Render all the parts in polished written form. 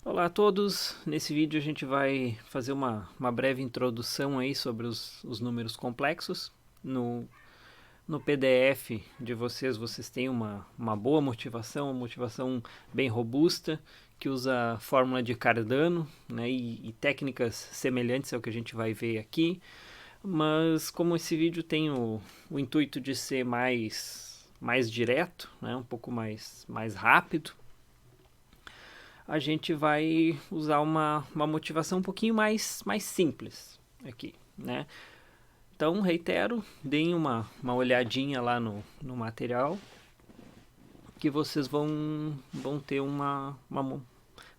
Olá a todos, nesse vídeo a gente vai fazer uma breve introdução aí sobre os números complexos. No PDF de vocês têm uma boa motivação, uma motivação bem robusta, que usa a fórmula de Cardano, né, e técnicas semelhantes ao que a gente vai ver aqui. Mas como esse vídeo tem o intuito de ser mais direto, né, um pouco mais rápido, a gente vai usar uma motivação um pouquinho mais simples aqui, né? Então, reitero, deem uma olhadinha lá no material, que vocês vão ter uma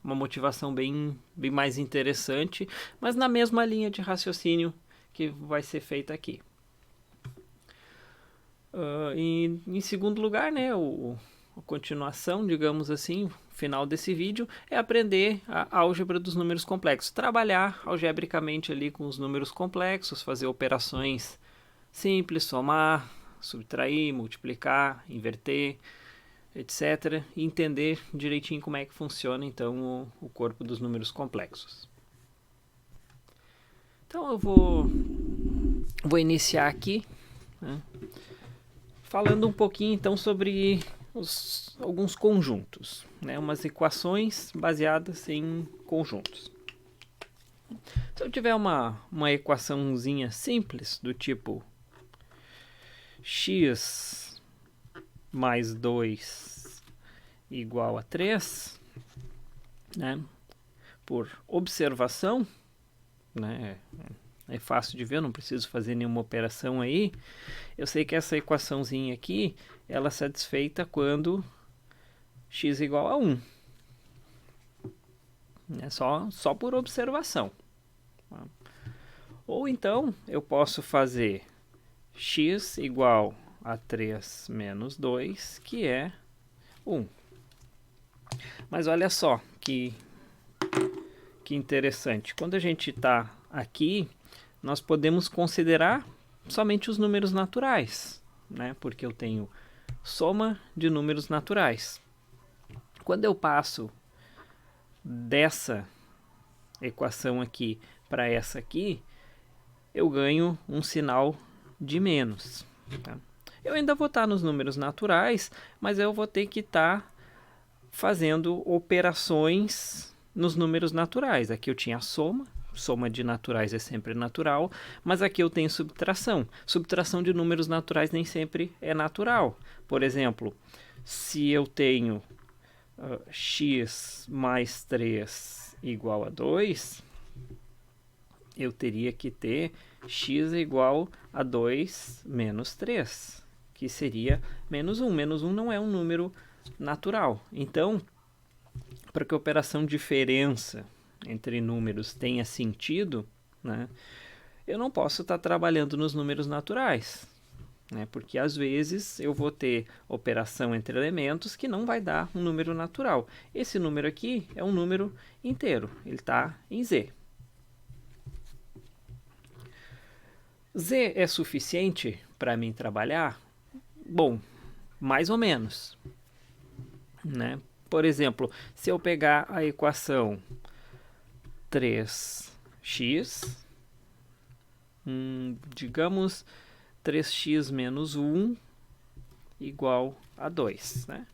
motivação bem mais interessante, mas na mesma linha de raciocínio que vai ser feita aqui. E em segundo lugar, né, a continuação, digamos assim, o final desse vídeo é aprender a álgebra dos números complexos, trabalhar algebricamente ali com os números complexos, fazer operações simples, somar, subtrair, multiplicar, inverter, etc. E entender direitinho como é que funciona então o corpo dos números complexos. Então eu vou iniciar aqui, né, falando um pouquinho então sobre alguns conjuntos, né, umas equações baseadas em conjuntos. Se eu tiver uma equaçãozinha simples do tipo x mais 2 igual a 3, né, por observação, né, é fácil de ver, não preciso fazer nenhuma operação aí. Eu sei que essa equaçãozinha aqui, ela é satisfeita quando x é igual a 1. É só por observação. Ou então, eu posso fazer x igual a 3 menos 2, que é 1. Mas olha só que interessante. Quando a gente está aqui, nós podemos considerar somente os números naturais, né? Porque eu tenho soma de números naturais. Quando eu passo dessa equação aqui para essa aqui, eu ganho um sinal de menos. Tá? Eu ainda vou estar nos números naturais, mas eu vou ter que estar fazendo operações nos números naturais. Aqui eu tinha a soma de naturais é sempre natural, mas aqui eu tenho subtração. Subtração de números naturais nem sempre é natural. Por exemplo, se eu tenho x mais 3 igual a 2, eu teria que ter x igual a 2 menos 3, que seria menos 1. Menos 1 não é um número natural. Então, para que a operação diferença entre números tenha sentido, né, eu não posso estar trabalhando nos números naturais, né, porque às vezes eu vou ter operação entre elementos que não vai dar um número natural. Esse número aqui é um número inteiro, ele está em z. Z é suficiente para mim trabalhar? Bom, mais ou menos, né? Por exemplo, se eu pegar a equação 3x, digamos 3x menos 1 igual a 2, né?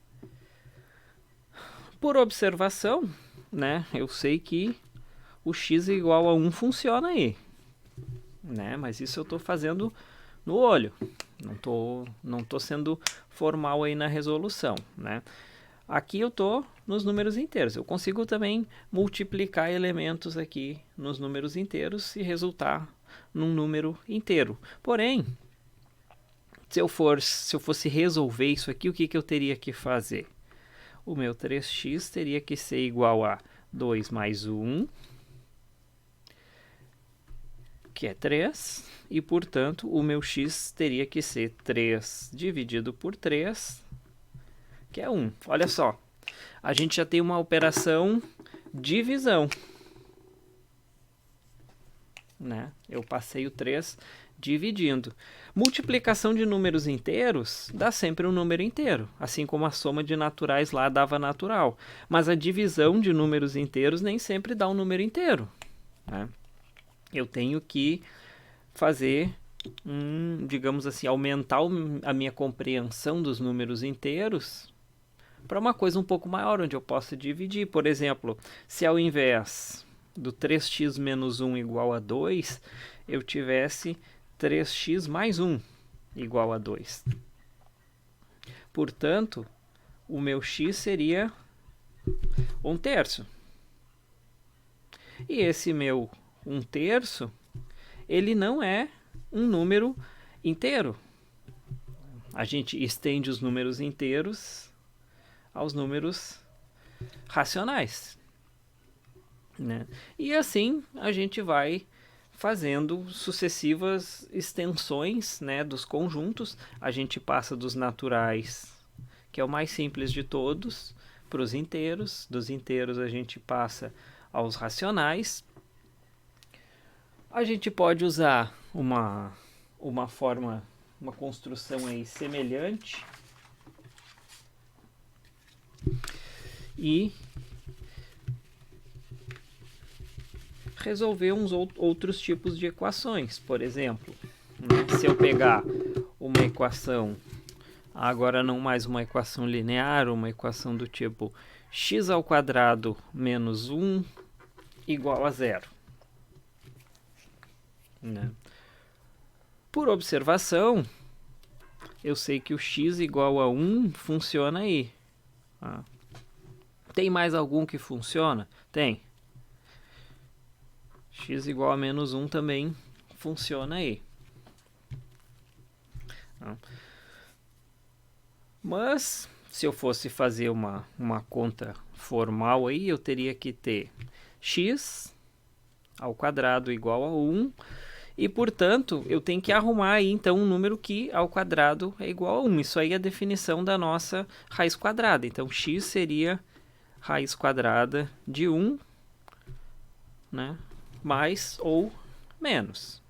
Por observação, né, eu sei que o x igual a 1 funciona aí, né? Mas isso eu estou fazendo no olho, não tô sendo formal aí na resolução, né? Aqui eu estou nos números inteiros. Eu consigo também multiplicar elementos aqui nos números inteiros e resultar num número inteiro. Porém, se eu fosse resolver isso aqui, o que eu teria que fazer? O meu 3x teria que ser igual a 2 mais 1, que é 3, e, portanto, o meu x teria que ser 3 dividido por 3, que é 1. Olha só, a gente já tem uma operação divisão, né? Eu passei o 3 dividindo. Multiplicação de números inteiros dá sempre um número inteiro, assim como a soma de naturais lá dava natural. Mas a divisão de números inteiros nem sempre dá um número inteiro, né? Eu tenho que fazer, digamos assim, aumentar a minha compreensão dos números inteiros para uma coisa um pouco maior, onde eu possa dividir. Por exemplo, se ao invés do 3x menos 1 igual a 2, eu tivesse 3x mais 1 igual a 2. Portanto, o meu x seria 1/3. E esse meu 1/3, ele não é um número inteiro. A gente estende os números inteiros aos números racionais, né? E assim a gente vai fazendo sucessivas extensões, né, dos conjuntos. A gente passa dos naturais, que é o mais simples de todos, para os inteiros. Dos inteiros a gente passa aos racionais. A gente pode usar uma forma, uma construção aí semelhante e resolver uns outros tipos de equações. Por exemplo, né, se eu pegar uma equação, agora não mais uma equação linear, uma equação do tipo x² menos 1 igual a 0. Né? Por observação, eu sei que o x igual a 1 funciona aí. Ah. Tem mais algum que funciona? Tem. X igual a menos 1 também funciona aí. Mas, se eu fosse fazer uma conta formal aí, eu teria que ter x² igual a 1. E, portanto, eu tenho que arrumar aí, então, um número que ao quadrado é igual a 1. Isso aí é a definição da nossa raiz quadrada. Então, x seria raiz quadrada de 1, né? Mais ou menos.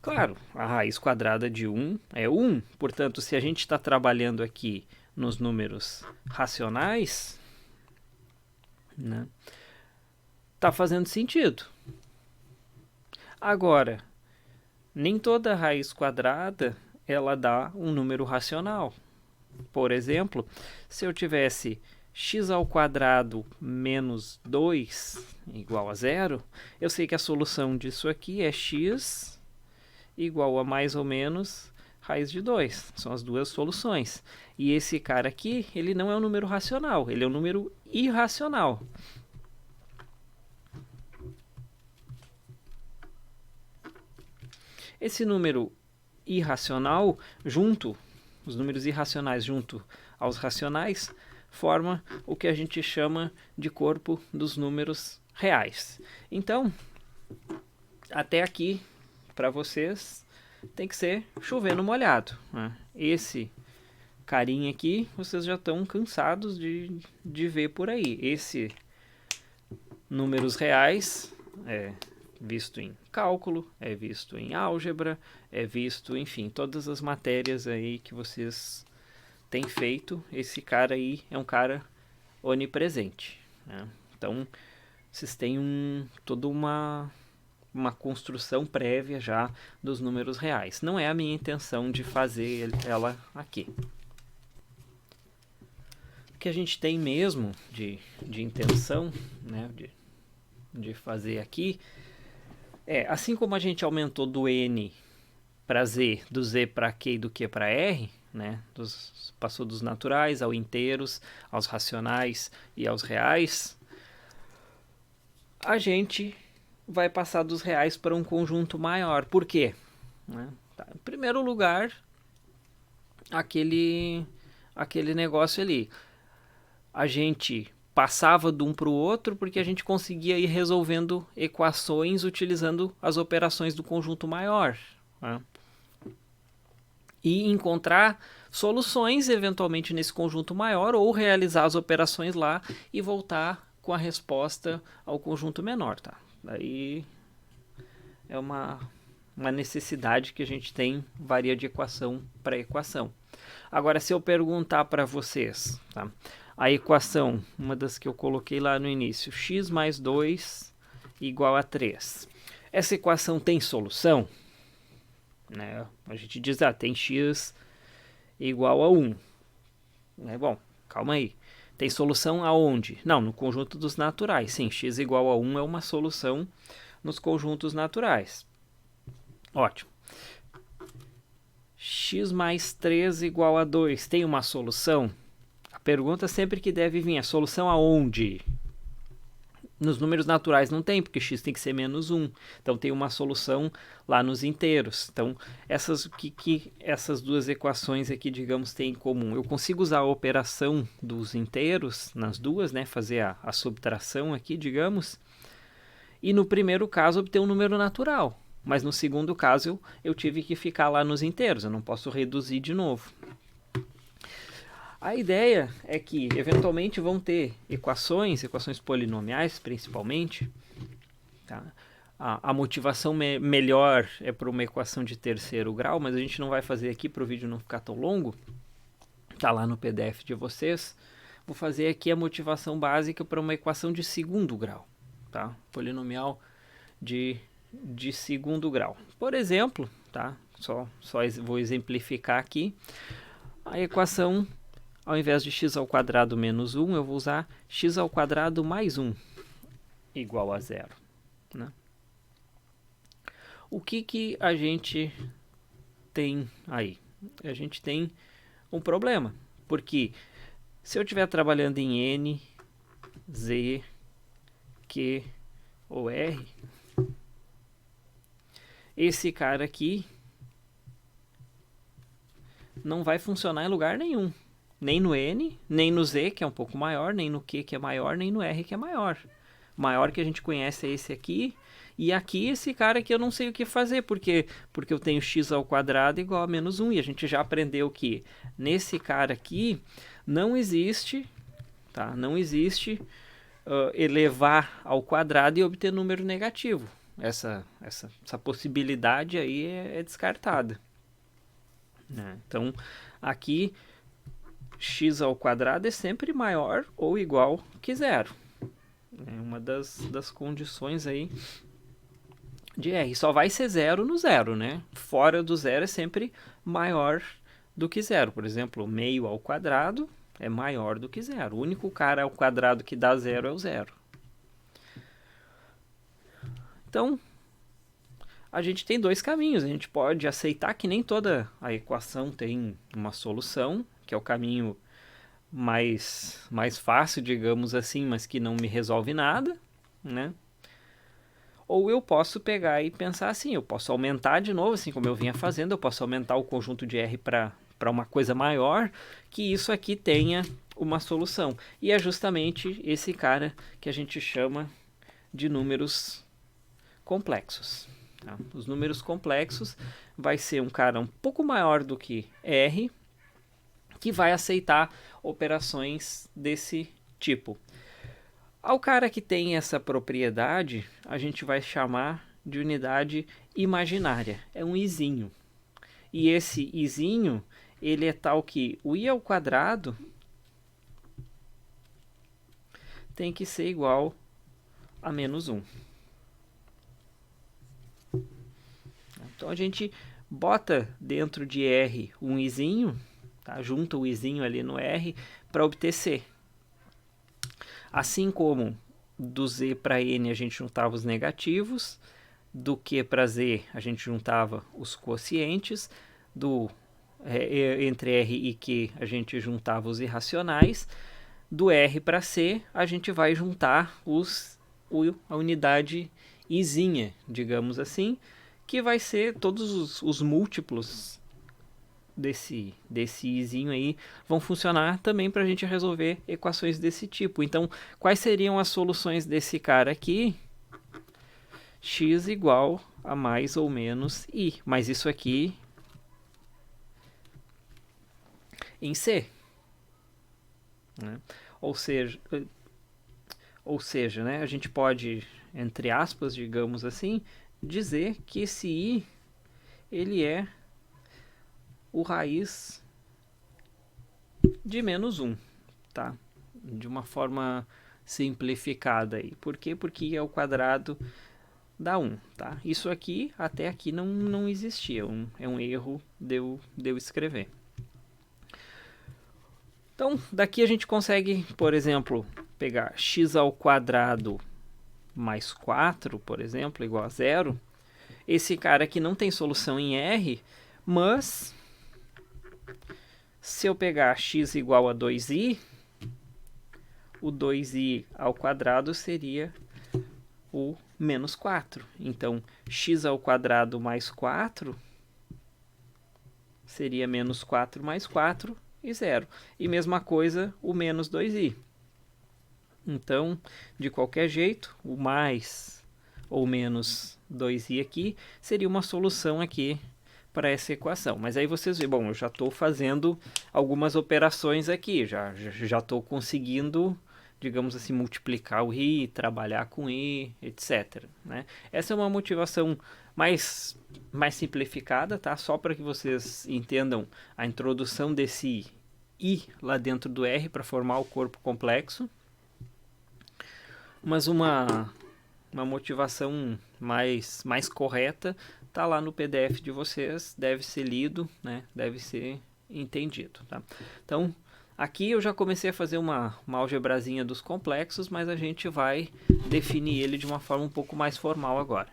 Claro, a raiz quadrada de 1 é 1. Portanto, se a gente está trabalhando aqui nos números racionais, né, tá fazendo sentido. Agora, nem toda raiz quadrada ela dá um número racional. Por exemplo, se eu tivesse x² menos 2 igual a 0, eu sei que a solução disso aqui é x igual a mais ou menos raiz de 2. São as duas soluções. E esse cara aqui, ele não é um número racional, ele é um número irracional. Esse número irracional, os números irracionais junto aos racionais, forma o que a gente chama de corpo dos números reais. Então, até aqui, para vocês, tem que ser chovendo molhado, né? Esse carinha aqui, vocês já estão cansados de ver por aí. Esse números reais é visto em cálculo, é visto em álgebra, é visto, enfim, todas as matérias aí que vocês têm feito. Esse cara aí é um cara onipresente, né? Então, vocês têm toda uma construção prévia já dos números reais. Não é a minha intenção de fazer ela aqui. O que a gente tem mesmo de intenção, né, de fazer aqui assim como a gente aumentou do n para z, do z para q e do q para r, né, passou dos naturais aos inteiros, aos racionais e aos reais, a gente vai passar dos reais para um conjunto maior. Por quê? Em primeiro lugar, aquele negócio ali. A gente passava de um para o outro porque a gente conseguia ir resolvendo equações utilizando as operações do conjunto maior, né? E encontrar soluções eventualmente nesse conjunto maior ou realizar as operações lá e voltar com a resposta ao conjunto menor, tá? Daí é uma necessidade que a gente tem, varia de equação para equação. Agora, se eu perguntar para vocês, tá? A equação, uma das que eu coloquei lá no início, x mais 2 igual a 3. Essa equação tem solução? Né? A gente diz, tem x igual a 1. Bom, calma aí. Tem solução aonde? Não, no conjunto dos naturais. Sim, x igual a 1 é uma solução nos conjuntos naturais. Ótimo. X mais 3 igual a 2. Tem uma solução? A pergunta sempre que deve vir, a solução aonde? Nos números naturais não tem, porque x tem que ser menos 1. Então tem uma solução lá nos inteiros. Então, essas duas equações aqui, digamos, têm em comum? Eu consigo usar a operação dos inteiros nas duas, né? Fazer a subtração aqui, digamos. E no primeiro caso, obter um número natural. Mas no segundo caso, eu tive que ficar lá nos inteiros. Eu não posso reduzir de novo. A ideia é que, eventualmente, vão ter equações polinomiais, principalmente. Tá? A motivação melhor é para uma equação de terceiro grau, mas a gente não vai fazer aqui para o vídeo não ficar tão longo. Está lá no PDF de vocês. Vou fazer aqui a motivação básica para uma equação de segundo grau. Tá? Polinomial de segundo grau. Por exemplo, tá? Só vou exemplificar aqui. A equação, ao invés de x ao quadrado menos 1, eu vou usar x ao quadrado mais 1 igual a 0. Né? O que a gente tem aí? A gente tem um problema, porque se eu estiver trabalhando em n, z, q ou r, esse cara aqui não vai funcionar em lugar nenhum. Nem no n, nem no z, que é um pouco maior, nem no q, que é maior, nem no r, que é maior. O maior que a gente conhece é esse aqui. E aqui, esse cara aqui eu não sei o que fazer. Por quê? Porque eu tenho x ao quadrado igual a menos 1. E a gente já aprendeu que nesse cara aqui não existe, tá? Não existe elevar ao quadrado e obter número negativo. Essa possibilidade aí é descartada. Né? Então, aqui, x ao quadrado é sempre maior ou igual que zero. É uma das condições aí de R. Só vai ser zero no zero, né? Fora do zero é sempre maior do que zero. Por exemplo, meio ao quadrado é maior do que zero. O único cara ao quadrado que dá zero é o zero. Então, a gente tem dois caminhos. A gente pode aceitar que nem toda a equação tem uma solução, que é o caminho mais fácil, digamos assim, mas que não me resolve nada, né? Ou eu posso pegar e pensar assim, eu posso aumentar de novo, assim como eu vinha fazendo, eu posso aumentar o conjunto de R para uma coisa maior, que isso aqui tenha uma solução. E é justamente esse cara que a gente chama de números complexos. Tá? Os números complexos vai ser um cara um pouco maior do que R, que vai aceitar operações desse tipo. Ao cara que tem essa propriedade, a gente vai chamar de unidade imaginária. É um izinho. E esse izinho, ele é tal que o i ao quadrado tem que ser igual a menos 1. Então, a gente bota dentro de R um izinho, tá? Junta o izinho ali no R para obter C. Assim como do z para n a gente juntava os negativos, do q para z a gente juntava os quocientes, entre r e q a gente juntava os irracionais, do r para c a gente vai juntar a unidade izinha, digamos assim, que vai ser todos os múltiplos desse izinho aí vão funcionar também para a gente resolver equações desse tipo. Então, quais seriam as soluções desse cara aqui? X igual a mais ou menos i. Mas isso aqui em C. Né? Ou seja, né, a gente pode, entre aspas, digamos assim, dizer que esse i ele é o raiz de menos 1, tá? De uma forma simplificada aí. Por quê? Porque i é o quadrado dá 1, tá? Isso aqui, até aqui, não existia. É um erro de eu escrever. Então, daqui a gente consegue, por exemplo, pegar x ao quadrado mais 4, por exemplo, igual a 0. Esse cara aqui não tem solução em R, mas se eu pegar x igual a 2i, o 2i ao quadrado seria o menos 4. Então, x ao quadrado mais 4 seria menos 4 mais 4 e 0. E mesma coisa o menos 2i. Então, de qualquer jeito, o mais ou menos 2i aqui seria uma solução aqui para essa equação. Mas aí vocês veem, bom, eu já estou fazendo algumas operações aqui, já estou conseguindo, digamos assim, multiplicar o i, trabalhar com i, etc. Né? Essa é uma motivação mais simplificada, tá? Só para que vocês entendam a introdução desse i lá dentro do R para formar o corpo complexo. Mas uma motivação mais correta está lá no PDF de vocês, deve ser lido, né? Deve ser entendido. Tá? Então, aqui eu já comecei a fazer uma algebrazinha dos complexos, mas a gente vai definir ele de uma forma um pouco mais formal agora.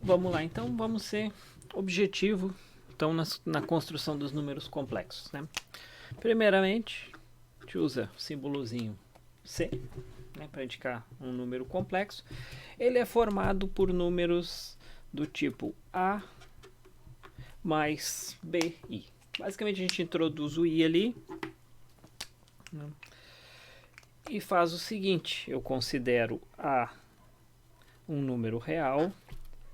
Vamos lá, então, vamos ser objetivo então, na construção dos números complexos. Né? Primeiramente, a gente usa o símbolozinho C, né, para indicar um número complexo. Ele é formado por números do tipo A mais BI. Basicamente a gente introduz o I ali, né, e faz o seguinte, eu considero A um número real,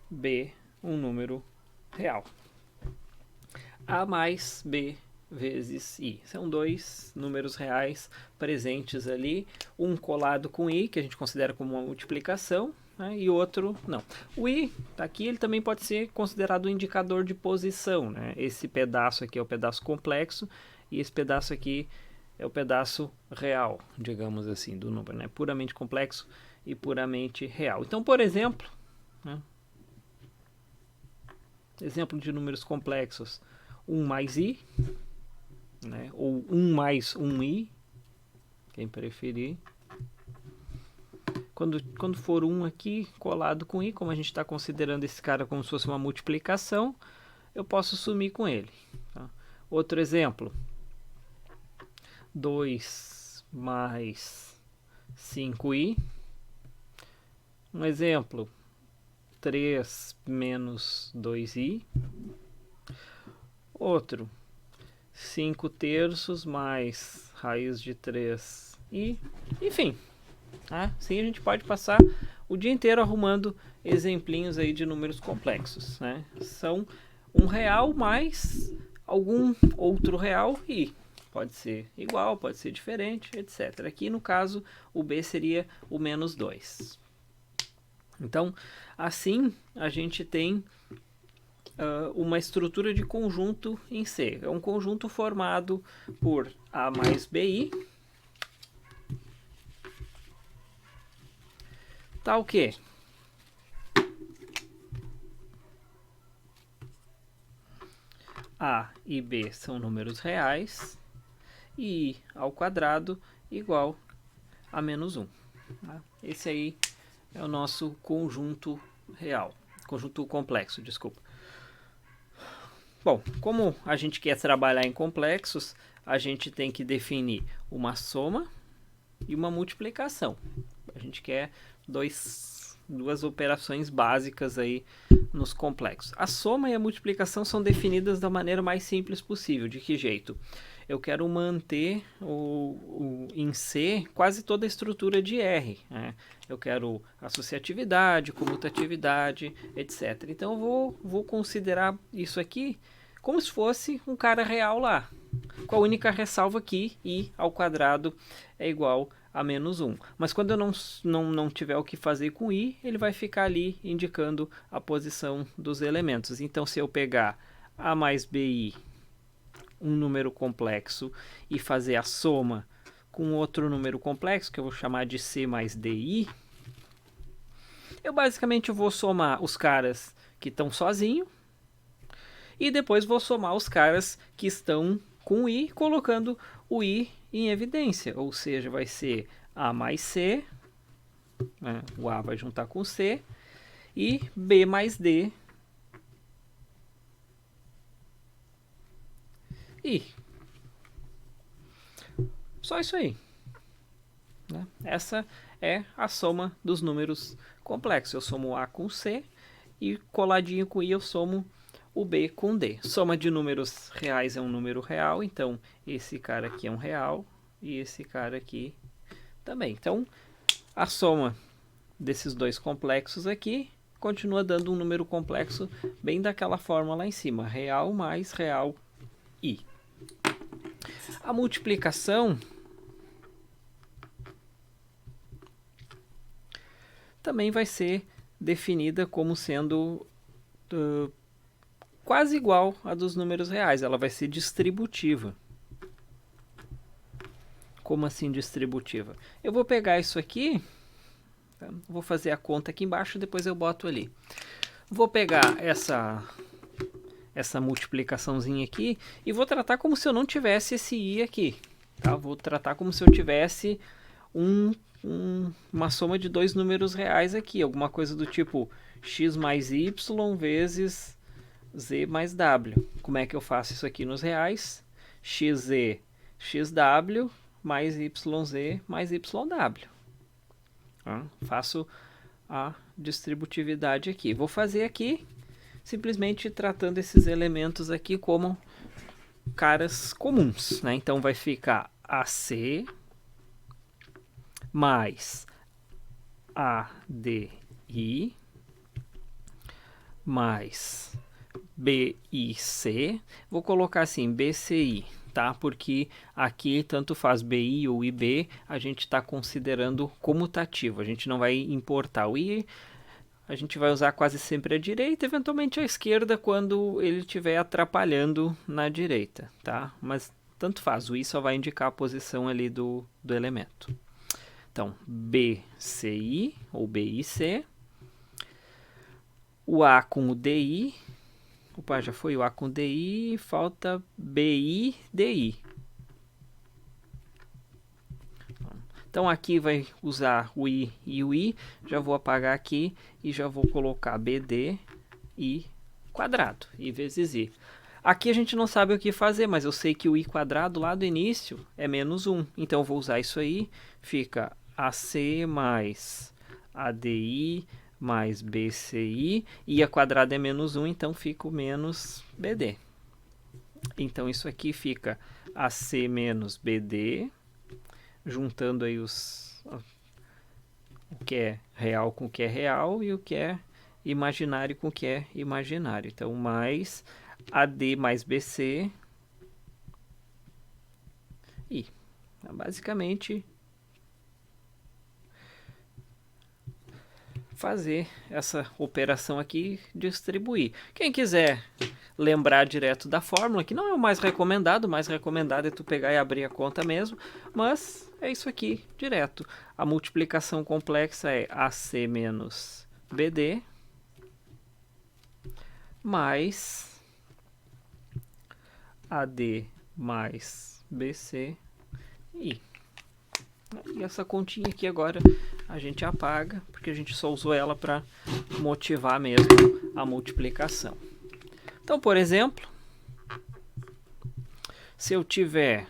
B um número real. A mais B vezes i. São dois números reais presentes ali, um colado com i, que a gente considera como uma multiplicação, né, e outro não. O i, aqui, ele também pode ser considerado um indicador de posição. Né? Esse pedaço aqui é o pedaço complexo, e esse pedaço aqui é o pedaço real, digamos assim, do número. Né? Puramente complexo e puramente real. Então, por exemplo, né, exemplo de números complexos, 1 mais i, né? Ou 1 mais 1i, quem preferir. Quando for 1 aqui colado com i, como a gente está considerando esse cara como se fosse uma multiplicação, eu posso sumir com ele. Tá? Outro exemplo, 2 mais 5i. Um exemplo, 3 menos 2i. Outro, 5 terços mais raiz de 3 e, enfim, assim a gente pode passar o dia inteiro arrumando exemplinhos aí de números complexos, né? São um real mais algum outro real e pode ser igual, pode ser diferente, etc. Aqui no caso o B seria o menos 2. Então, assim a gente tem uma estrutura de conjunto em C. É um conjunto formado por A mais BI. Tá o quê? A e B são números reais e I ao quadrado igual a menos 1. Tá? Esse aí é o nosso conjunto real. Conjunto complexo, desculpa. Bom, como a gente quer trabalhar em complexos, a gente tem que definir uma soma e uma multiplicação. A gente quer duas operações básicas aí nos complexos. A soma e a multiplicação são definidas da maneira mais simples possível. De que jeito? Eu quero manter em C quase toda a estrutura de R. Né? Eu quero associatividade, comutatividade, etc. Então eu vou considerar isso aqui como se fosse um cara real lá. Com a única ressalva que i ao quadrado é igual a menos 1. Mas quando eu não tiver o que fazer com i, ele vai ficar ali indicando a posição dos elementos. Então, se eu pegar a mais bi, um número complexo, e fazer a soma com outro número complexo, que eu vou chamar de c mais di, eu basicamente vou somar os caras que estão sozinhos, e depois vou somar os caras que estão com i, colocando o i em evidência, ou seja, vai ser a mais c, né? O a vai juntar com c, e b mais d, i. Só isso aí, né? Essa é a soma dos números complexos. Eu somo a com c, e coladinho com i eu somo o b com d. Soma de números reais é um número real, então esse cara aqui é um real e esse cara aqui também. Então, a soma desses dois complexos aqui continua dando um número complexo bem daquela forma lá em cima, real mais real i. A multiplicação também vai ser definida como sendo quase igual a dos números reais. Ela vai ser distributiva. Como assim distributiva? Eu vou pegar isso aqui, tá? Vou fazer a conta aqui embaixo, depois eu boto ali. Vou pegar essa multiplicaçãozinha aqui e vou tratar como se eu não tivesse esse i aqui. Tá? Vou tratar como se eu tivesse uma soma de dois números reais aqui. Alguma coisa do tipo x mais y vezes z mais w. Como é que eu faço isso aqui nos reais? xz, xw mais yz mais yw. Faço a distributividade aqui. Vou fazer aqui simplesmente tratando esses elementos aqui como caras comuns, né? Então vai ficar AC mais ADI mais BIC. Vou colocar assim, BCI, tá? Porque aqui tanto faz BI ou IB, a gente está considerando comutativo. A gente não vai importar o I, a gente vai usar quase sempre a direita, eventualmente a esquerda quando ele estiver atrapalhando na direita, tá? Mas tanto faz, o I só vai indicar a posição ali do elemento. Então, BCI ou BIC, o A com o DI, opa, já foi o A com DI, falta BI, DI. Então aqui vai usar o I e o I, já vou apagar aqui e já vou colocar BD I quadrado, I vezes I. Aqui a gente não sabe o que fazer, mas eu sei que o I quadrado lá do início é menos 1, então eu vou usar isso aí, fica AC mais ADI mais BCI, I a quadrado é menos 1, então fica o menos BD. Então isso aqui fica AC menos BD, juntando aí o que é real com o que é real e o que é imaginário com o que é imaginário. Então, mais AD mais BC e basicamente fazer essa operação aqui, distribuir. Quem quiser lembrar direto da fórmula, que não é o mais recomendado é tu pegar e abrir a conta mesmo, mas é isso aqui, direto. A multiplicação complexa é AC menos BD mais AD mais BC e essa continha aqui agora a gente apaga, porque a gente só usou ela para motivar mesmo a multiplicação. Então, por exemplo, se eu tiver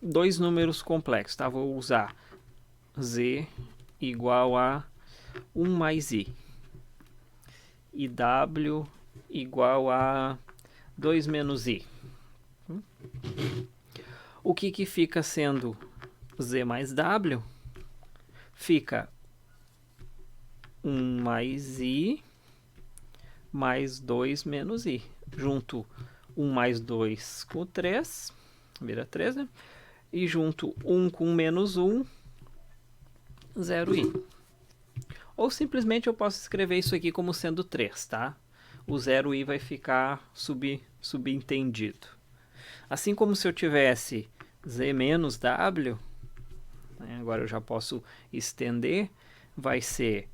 dois números complexos, tá? Vou usar z igual a 1 mais i e w igual a 2 menos i. O que fica sendo z mais w? Fica 1 mais i mais 2 menos i. Junto 1 mais 2 com 3, vira 3, né? E junto 1 com menos 1, 0i. Ou simplesmente eu posso escrever isso aqui como sendo 3, tá? O 0i vai ficar subentendido. Assim como se eu tivesse z menos w, né, agora eu já posso estender, vai ser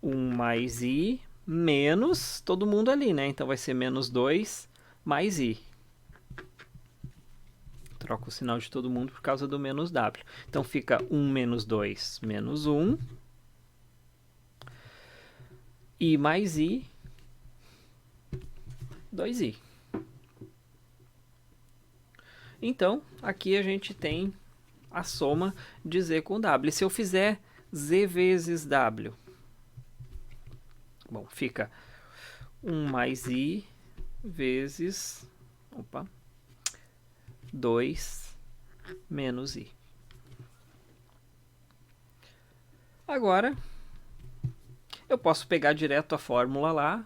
1 mais i menos todo mundo ali, né? Então vai ser menos 2 mais i. Troco o sinal de todo mundo por causa do menos w. Então fica 1 menos 2 menos 1. I mais i, 2i. Então, aqui a gente tem a soma de z com w. E se eu fizer z vezes w, bom, fica 1 mais i vezes 2 menos i. Agora, eu posso pegar direto a fórmula lá,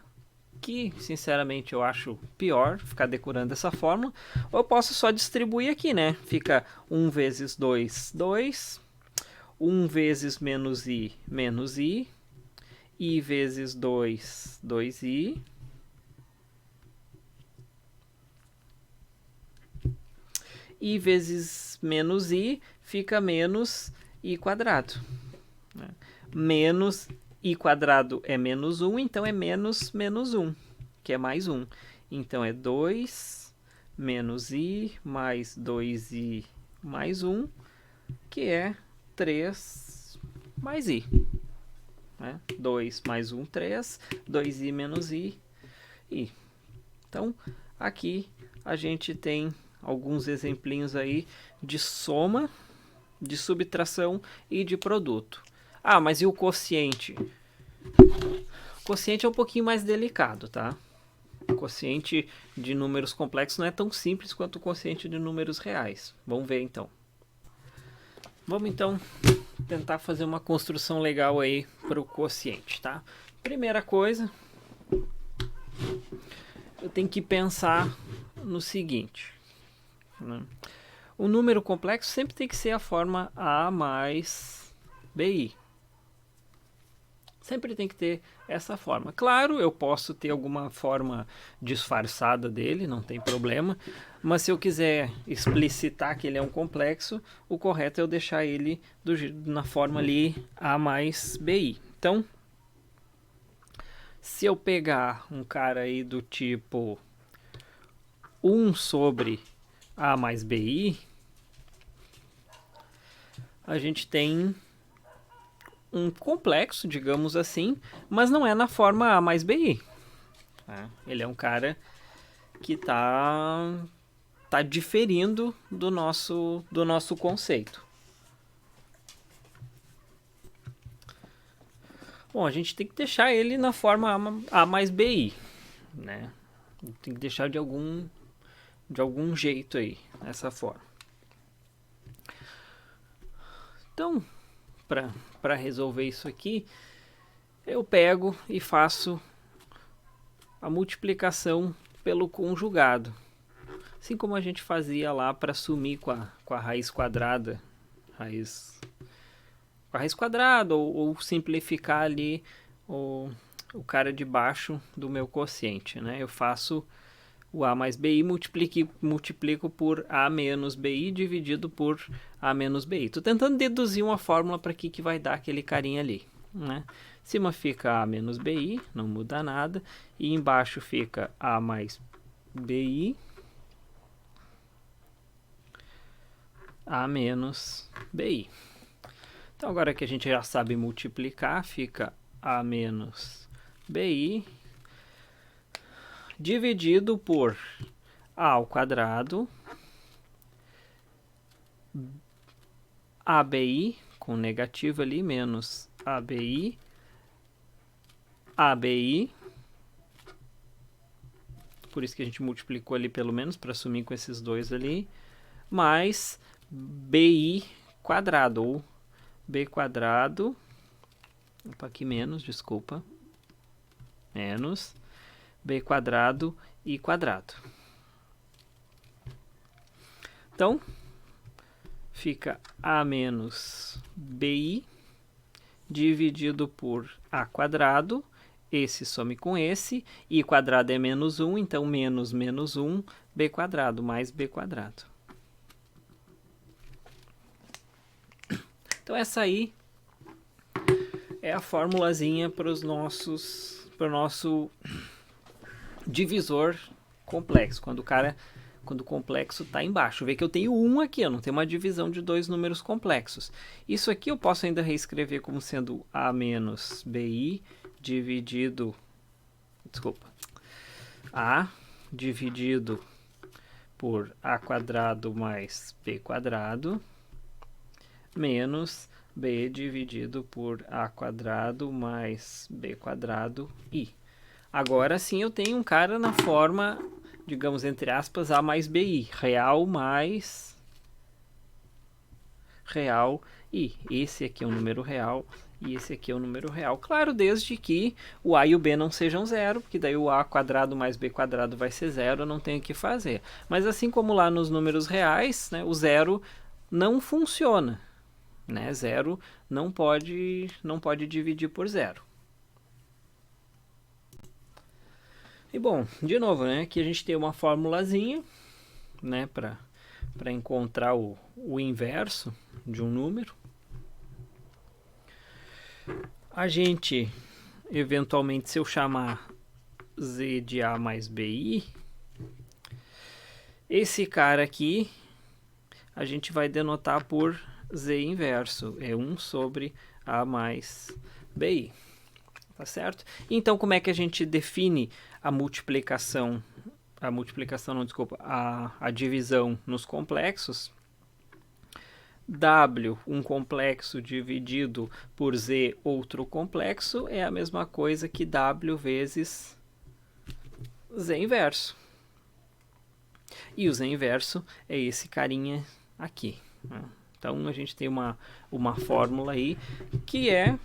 que sinceramente eu acho pior ficar decorando essa fórmula, ou eu posso só distribuir aqui, né? Fica 1 vezes 2, 2, 1 vezes menos i vezes 2, 2i, i vezes menos i fica menos i quadrado. Né? Menos i quadrado é menos 1, então é menos 1, que é mais 1. Então é 2 menos i mais 2i mais 1, que é 3 mais i. Né? 2 mais 1, 3, 2i menos i. Então, aqui a gente tem alguns exemplinhos aí de soma, de subtração e de produto. Ah, mas e o quociente? O quociente é um pouquinho mais delicado, tá? O quociente de números complexos não é tão simples quanto o quociente de números reais. Vamos ver então. Vamos então tentar fazer uma construção legal aí para o quociente, tá? Primeira coisa, eu tenho que pensar no seguinte, né? O número complexo sempre tem que ser a forma a mais bi. Sempre tem que ter essa forma. Claro, eu posso ter alguma forma disfarçada dele, não tem problema. Mas se eu quiser explicitar que ele é um complexo, o correto é eu deixar ele na forma ali A mais BI. Então, se eu pegar um cara aí do tipo 1 sobre A mais BI, a gente tem um complexo, digamos assim, mas não é na forma A mais BI. Ele é um cara que tá diferindo do nosso conceito. Bom, a gente tem que deixar ele na forma A mais BI, né? Tem que deixar de algum jeito aí, essa forma. Então, para resolver isso aqui, eu pego e faço a multiplicação pelo conjugado. Assim como a gente fazia lá para sumir com a raiz quadrada. Com a raiz quadrada, ou simplificar ali o cara de baixo do meu quociente. Né? Eu faço o A mais BI, multiplico por A menos BI dividido por A menos BI. Estou tentando deduzir uma fórmula para que vai dar aquele carinha ali. Né? Em cima fica A menos BI, não muda nada. E embaixo fica A mais BI, A menos BI. Então, agora que a gente já sabe multiplicar, fica A menos BI dividido por A ao quadrado, ABI, com negativo ali, menos ABI, ABI, por isso que a gente multiplicou ali pelo menos, para sumir com esses dois ali, mais BI quadrado, ou B quadrado, aqui menos, desculpa, menos B quadrado I quadrado. Então, fica A menos BI dividido por a quadrado, esse some com esse, i quadrado é menos 1, então menos menos 1, b quadrado mais b quadrado. Então essa aí é a formulazinha para o nosso divisor complexo, quando o complexo está embaixo. Vê que eu tenho 1 aqui, eu não tenho uma divisão de dois números complexos. Isso aqui eu posso ainda reescrever como sendo a menos bi dividido, a dividido por a quadrado mais b quadrado menos b dividido por a quadrado mais b quadrado i. Agora sim eu tenho um cara na forma, digamos, entre aspas, a mais bi, real mais real i. Esse aqui é um número real e esse aqui é um número real. Claro, desde que o a e o b não sejam zero, porque daí o a quadrado mais b quadrado vai ser zero, eu não tenho o que fazer. Mas assim como lá nos números reais, né, o zero não funciona. Né? Zero não pode dividir por zero. E bom, de novo, né? Aqui a gente tem uma formulazinha, né? Para encontrar o inverso de um número. A gente, eventualmente, se eu chamar z de a mais bi, esse cara aqui a gente vai denotar por z inverso, é 1 sobre a mais bi, tá certo? Então, como é que a gente define a multiplicação, a divisão nos complexos? W, um complexo dividido por z, outro complexo, é a mesma coisa que W vezes z inverso. E o z inverso é esse carinha aqui, né? Então, a gente tem uma fórmula aí que é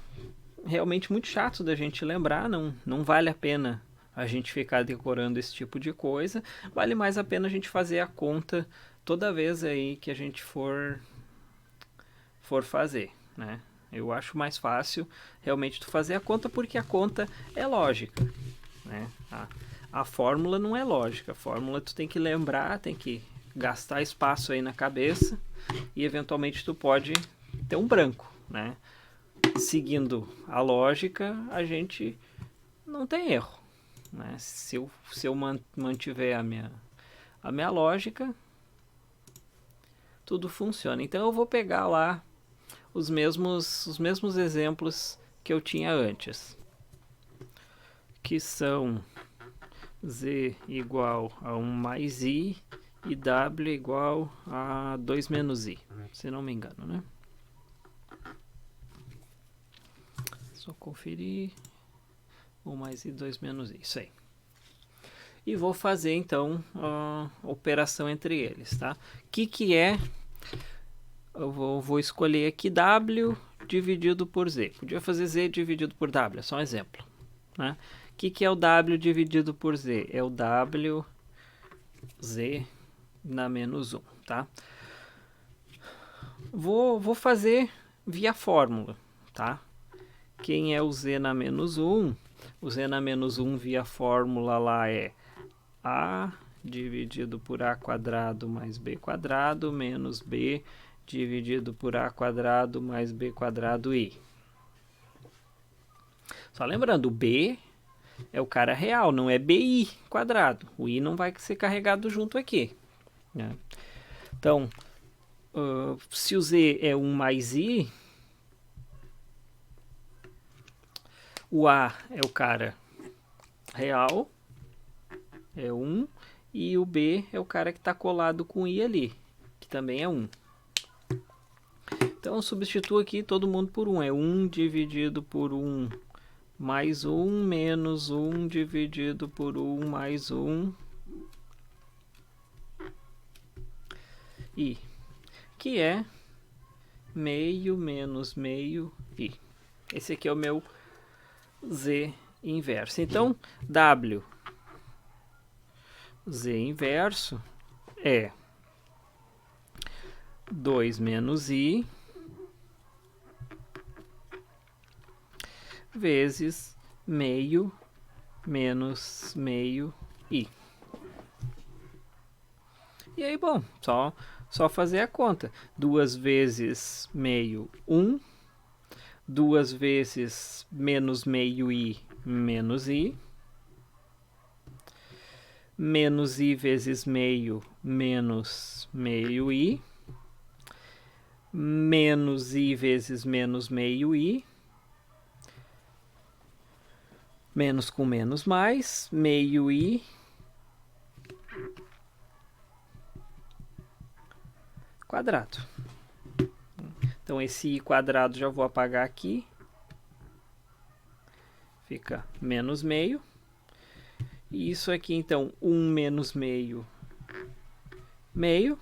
realmente muito chato da gente lembrar, não vale a pena a gente ficar decorando esse tipo de coisa, vale mais a pena a gente fazer a conta toda vez aí que a gente for fazer, né? Eu acho mais fácil realmente tu fazer a conta, porque a conta é lógica, né? A fórmula não é lógica, a fórmula tu tem que lembrar, tem que gastar espaço aí na cabeça e eventualmente tu pode ter um branco, né? Seguindo a lógica, a gente não tem erro, né? Se eu mantiver a minha lógica, tudo funciona. Então eu vou pegar lá os mesmos exemplos que eu tinha antes, que são z igual a 1 mais i e w igual a 2 menos i, se não me engano, né? Só conferir. 1 mais i, 2 menos i, isso aí. E vou fazer, então, a operação entre eles, tá? O que é? Eu vou escolher aqui w dividido por z. Podia fazer z dividido por w, é só um exemplo, né? O que é o w dividido por z? É o w z na menos 1, tá? Vou fazer via fórmula, tá? Quem é o z na menos 1? O z na menos 1 via fórmula lá é a dividido por a quadrado mais b quadrado menos b dividido por a quadrado mais b quadrado i. Só lembrando, o b é o cara real, não é bi quadrado. O i não vai ser carregado junto aqui, né? Então, se o z é 1 mais i, o a é o cara real, é 1, e o b é o cara que está colado com i ali, que também é 1. Então, eu substituo aqui todo mundo por 1. É 1 dividido por 1 mais 1 menos 1 dividido por 1 mais 1 i, que é meio menos meio i. Esse aqui é o meu z inverso. Então, w z inverso é 2 menos i vezes meio menos meio i. E aí, bom, só fazer a conta. 2 vezes meio, 1. 2 vezes menos meio i, menos i. Menos i vezes meio, menos meio i. Menos i vezes menos meio i. Menos com menos mais, meio i. Quadrado. Então, esse i quadrado já vou apagar aqui. Fica menos meio. E isso aqui, então, 1 menos meio, meio.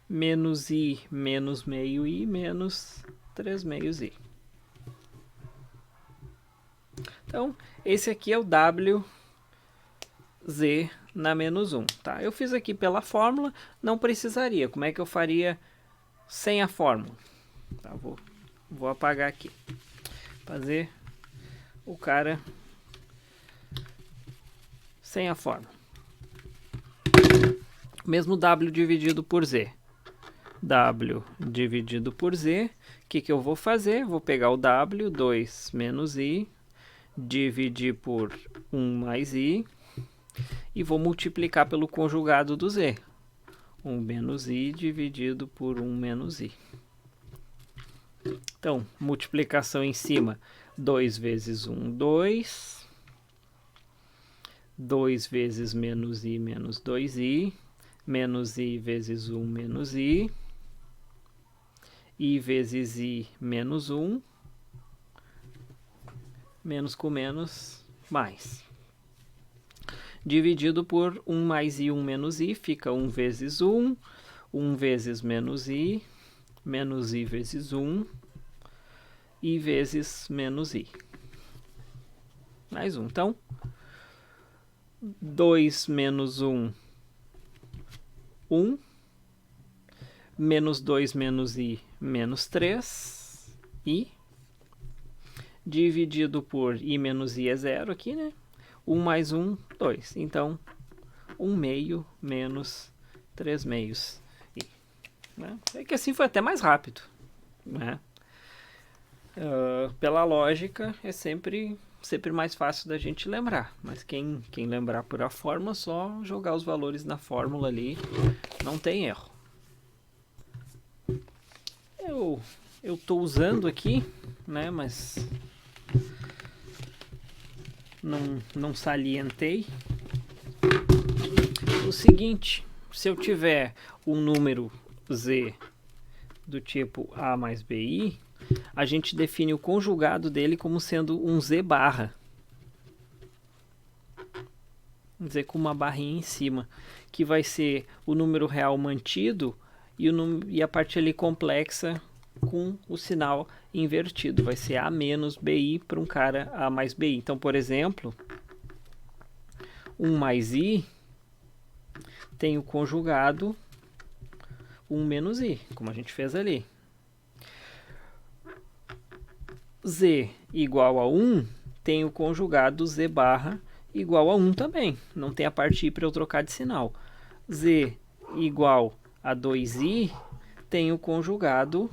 Menos i menos meio i menos 3 meios i. Então, esse aqui é o WZ na menos 1. Tá? Eu fiz aqui pela fórmula, não precisaria. Como é que eu faria sem a fórmula? Tá, vou apagar aqui. Fazer o cara sem a fórmula. Mesmo W dividido por Z. W dividido por Z. O que eu vou fazer? Vou pegar o W, 2 menos I, dividir por 1 mais I, e vou multiplicar pelo conjugado do Z. 1 menos I dividido por 1 menos I. Então, multiplicação em cima, 2 vezes 1, 2. 2 vezes menos I menos 2I. Menos I vezes 1 menos I. I vezes I menos 1. Menos com menos, mais. Dividido por 1 mais I, 1 menos I, fica 1 vezes 1. 1 vezes menos I. Menos I vezes 1. I vezes menos I. Mais 1. Então, 2 menos 1, 1. Menos 2 menos I, menos 3. I. Dividido por I menos I é 0 aqui, né? 1 mais 1, 2. Então, 1 meio menos 3 meios I. Né? É que assim foi até mais rápido. Né? Pela lógica, é sempre mais fácil da gente lembrar. Mas quem lembrar por a fórmula, só jogar os valores na fórmula ali, não tem erro. Eu estou usando aqui, né, mas não salientei. O seguinte, se eu tiver um número Z do tipo A mais BI, a gente define o conjugado dele como sendo um Z barra. Z com uma barrinha em cima, que vai ser o número real mantido e a parte ali complexa com o sinal invertido. Vai ser A menos BI para um cara A mais BI. Então, por exemplo, 1 mais I tem o conjugado 1 menos I, como a gente fez ali. Z igual a 1 tem o conjugado Z barra igual a 1 também. Não tem a parte I para eu trocar de sinal. Z igual a 2I tem o conjugado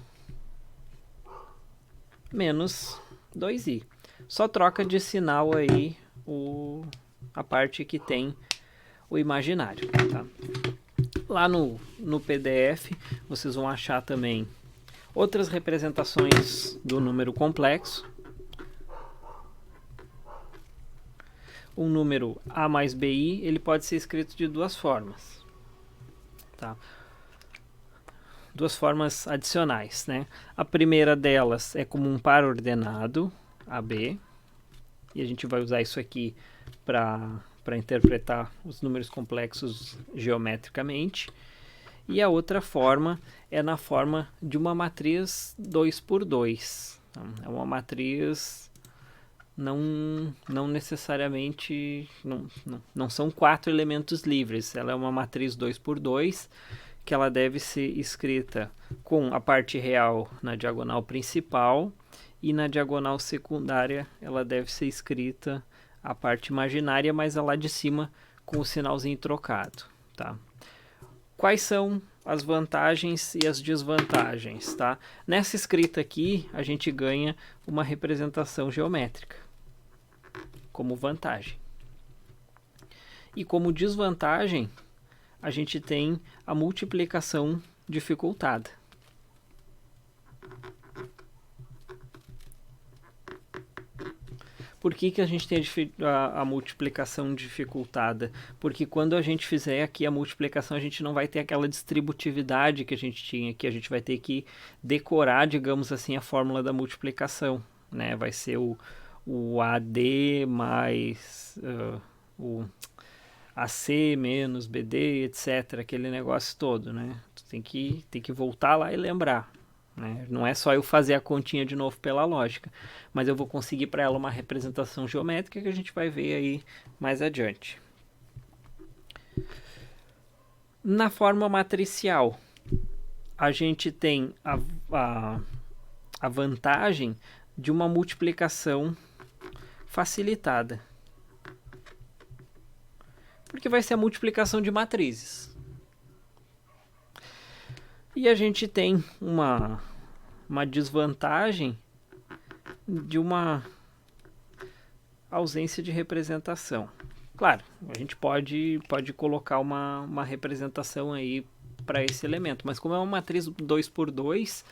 menos 2i. Só troca de sinal aí a parte que tem o imaginário. Tá? Lá no PDF vocês vão achar também outras representações do número complexo. Um número A mais BI, ele pode ser escrito de duas formas. Tá? Duas formas adicionais, né? A primeira delas é como um par ordenado, AB, e a gente vai usar isso aqui para interpretar os números complexos geometricamente. E a outra forma é na forma de uma matriz 2 por 2. É uma matriz não necessariamente, não são 4 elementos livres, ela é uma matriz 2 por 2, que ela deve ser escrita com a parte real na diagonal principal e na diagonal secundária ela deve ser escrita a parte imaginária, mas a lá de cima com o sinalzinho trocado, tá? Quais são as vantagens e as desvantagens, tá? Nessa escrita aqui, a gente ganha uma representação geométrica como vantagem. E como desvantagem, a gente tem a multiplicação dificultada. Por que a gente tem a multiplicação dificultada? Porque quando a gente fizer aqui a multiplicação, a gente não vai ter aquela distributividade que a gente tinha aqui. A gente vai ter que decorar, digamos assim, a fórmula da multiplicação, né? Vai ser o AD mais o AC menos BD, etc. Aquele negócio todo, né? Tu tem que voltar lá e lembrar. Né? Não é só eu fazer a continha de novo pela lógica, mas eu vou conseguir para ela uma representação geométrica que a gente vai ver aí mais adiante. Na forma matricial, a gente tem a vantagem de uma multiplicação facilitada, porque vai ser a multiplicação de matrizes. E a gente tem uma desvantagem de uma ausência de representação. Claro, a gente pode colocar uma representação aí para esse elemento, mas como é uma matriz 2×2,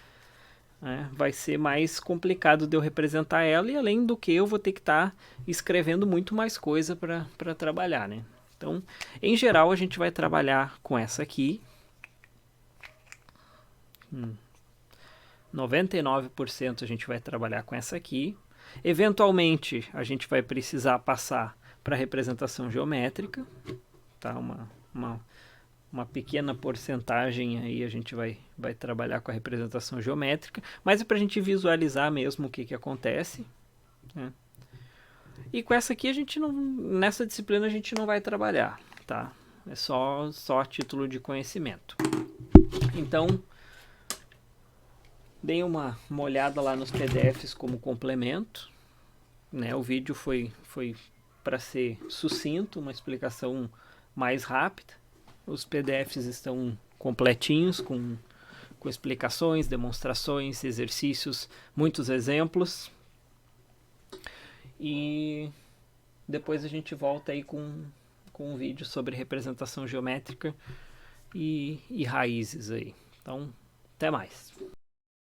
né, vai ser mais complicado de eu representar ela, e além do que eu vou ter que estar escrevendo muito mais coisa para trabalhar, né? Então, em geral, a gente vai trabalhar com essa aqui. 99% a gente vai trabalhar com essa aqui. Eventualmente, a gente vai precisar passar para representação geométrica, tá? Uma pequena porcentagem aí a gente vai trabalhar com a representação geométrica, mas é para a gente visualizar mesmo o que acontece, né? E com essa aqui a gente não, nessa disciplina a gente não vai trabalhar, tá? É só a título de conhecimento. Então, deem uma olhada lá nos PDFs como complemento, né? O vídeo foi para ser sucinto, uma explicação mais rápida. Os PDFs estão completinhos, com explicações, demonstrações, exercícios, muitos exemplos. E depois a gente volta aí com um vídeo sobre representação geométrica e raízes aí. Então, até mais.